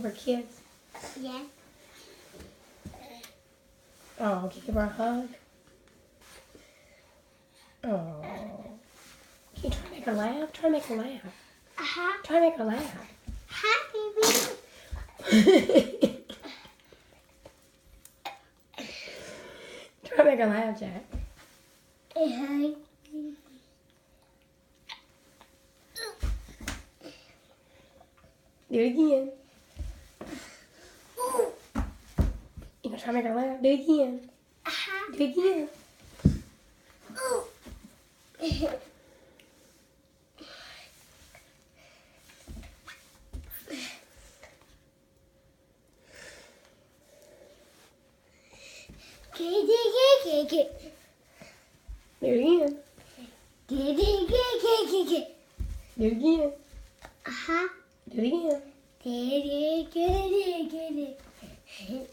her a kiss? Yeah. Oh, can you give her a hug? Oh. Can you try to make her laugh? Try to make her laugh. Uh-huh. Try to make her laugh. Hi, baby. Try to make her laugh, Jack. Hi. Do it again. You gonna try to make her laugh? Do it again. Uh-huh. Do it again. Do it again. Do it again. Uh-huh. Do it again.